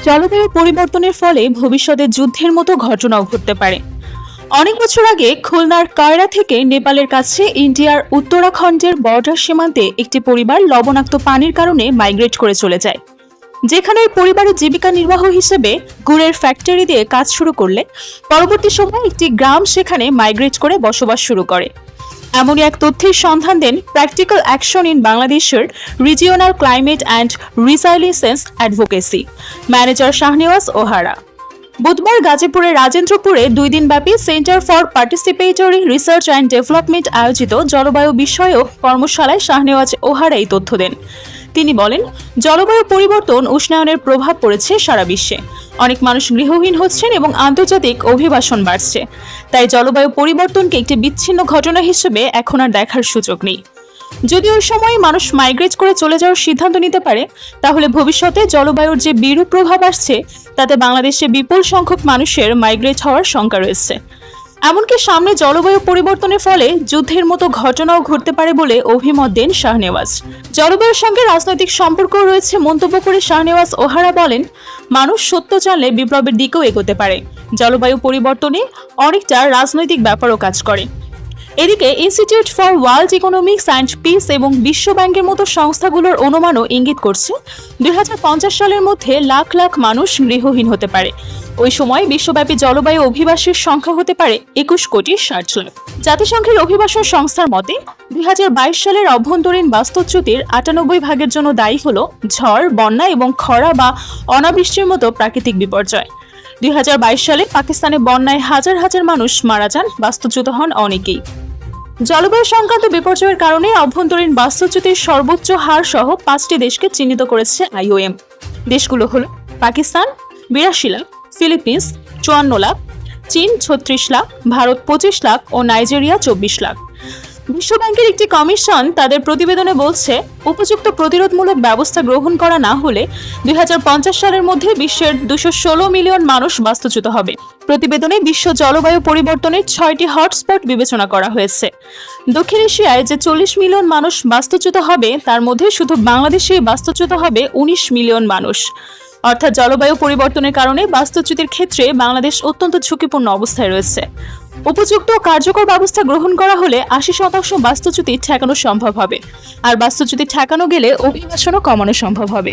জলবায়ু পরিবর্তনের ফলে ভবিষ্যতে যুদ্ধের মতো ঘটনাও ঘটতে পারে। অনেক বছর আগে খুলনার কায়রা থেকে নেপালের কাছে ইন্ডিয়ার উত্তরাখণ্ডের বর্ডার সীমান্তে একটি পরিবার লবণাক্ত পানির কারণে মাইগ্রেট করে চলে যায়। যেখানে পরিবারের জীবিকা নির্বাহ হিসেবে গুড়ের ফ্যাক্টরি দিয়ে কাজ শুরু করলে পরবর্তী সময়ে একটি গ্রাম সেখানে মাইগ্রেট করে বসবাস শুরু করে। এমনই এক তথ্যের সন্ধান দেন প্র্যাকটিক্যাল অ্যাকশন ইন বাংলাদেশের regional climate and resilience advocacy manager Shahnewaz Ohara. বুধবার গাজীপুরের রাজেন্দ্রপুরে 2 দিনব্যাপী center for participatory research and development আয়োজিত জলবায়ু বিষয়ক কর্মশালায় শাহনেওয়াজ ওহারা এই তথ্য দেন। তিনি বলেন, জলবায়ু পরিবর্তন উষ্ণায়নের প্রভাব পড়েছে সারা বিশ্বে। অনেক মানুষ গৃহহীন হচ্ছেন এবং আন্তর্জাতিক অভিবাসন বাড়ছে। তাই জলবায়ু পরিবর্তনকে একটি বিচ্ছিন্ন ঘটনা হিসেবে এখন আর দেখার সুযোগ নেই। যদি ওই সময় মানুষ মাইগ্রেট করে চলে যাওয়ার সিদ্ধান্ত নিতে পারে, তাহলে ভবিষ্যতে জলবায়ুর যে বিরূপ প্রভাব আসছে তাতে বাংলাদেশে বিপুল সংখ্যক মানুষের মাইগ্রেট হওয়ার শঙ্কা রয়েছে। এমনকি সামনে জলবায়ু পরিবর্তনের ফলে যুদ্ধের মতো ঘটনাও ঘটতে পারে বলে অভিমত দেন শাহনেওয়াজ। জলবায়ুর সঙ্গে রাজনৈতিক সম্পর্ক রয়েছে মন্তব্য করে শাহনেওয়াজ ওহারা বলেন, মানুষ সত্য জানলে বিপ্লবের দিকেও এগোতে পারে। জলবায়ু পরিবর্তনে অনেকটা রাজনৈতিক ব্যাপারও কাজ করে। এদিকে institute for world economics and piece এবং বিশ্ব ব্যাংকের মতো সংস্থাগুলোর অনুমানও ইঙ্গিত করছে 2050 সালের মধ্যে লাখ লাখ মানুষ গৃহহীন হতে পারে। ওই সময় বিশ্বব্যাপী জলবায়ু অভিবাসীর সংখ্যা হতে পারে 21 কোটি 60 লাখ। জাতিসংঘের অভিবাসন সংস্থার মতে 2022 সালের অভ্যন্তরীণ বাস্তুচ্যুতির 98% জন্য দায়ী হল ঝড়, বন্যা এবং খরা বা অনাবৃষ্টির মতো প্রাকৃতিক বিপর্যয়। 2022 সালে পাকিস্তানে বন্যায় হাজার হাজার মানুষ মারা যান, বাস্তুচ্যুত হন অনেকেই। জলবায়ু সংক্রান্ত বিপর্যয়ের কারণে অভ্যন্তরীণ বাস্তুচ্যুতির সর্বোচ্চ হার সহ 5টি দেশকে চিহ্নিত করেছে IOM। দেশগুলো হল পাকিস্তান 82 লাখ, ফিলিপিন্স 54 লাখ, চীন 36 লাখ, ভারত 25 লাখ ও নাইজেরিয়া 24 লাখ। বিশ্বব্যাংকের একটি কমিশন তাদের প্রতিবেদনে বলছে, উপযুক্ত প্রতিরোধমূলক ব্যবস্থা গ্রহণ করা না হলে 2050 সালের মধ্যে বিশ্বের 216 মিলিয়ন মানুষ বাস্তুচ্যুত হবে। প্রতিবেদনে বিশ্ব জলবায়ু পরিবর্তনের 6টি হটস্পট বিবেচনা করা হয়েছে। দক্ষিণ এশিয়ায় যে 40 মিলিয়ন মানুষ বাস্তুচ্যুত হবে, তার মধ্যে শুধু বাংলাদেশেই বাস্তুচ্যুত হবে 19 মিলিয়ন মানুষ। অর্থাৎ জলবায়ু পরিবর্তনের কারণে বাস্তুচ্যুতির ক্ষেত্রে বাংলাদেশ অত্যন্ত ঝুঁকিপূর্ণ অবস্থায় রয়েছে। উপযুক্ত কার্যকর ব্যবস্থা গ্রহণ করা হলে 80% বাস্তুচ্যুতি ঠেকানো সম্ভব হবে, আর বাস্তুচ্যুতি ঠেকানো গেলে অভিবাসনও কমানো সম্ভব হবে।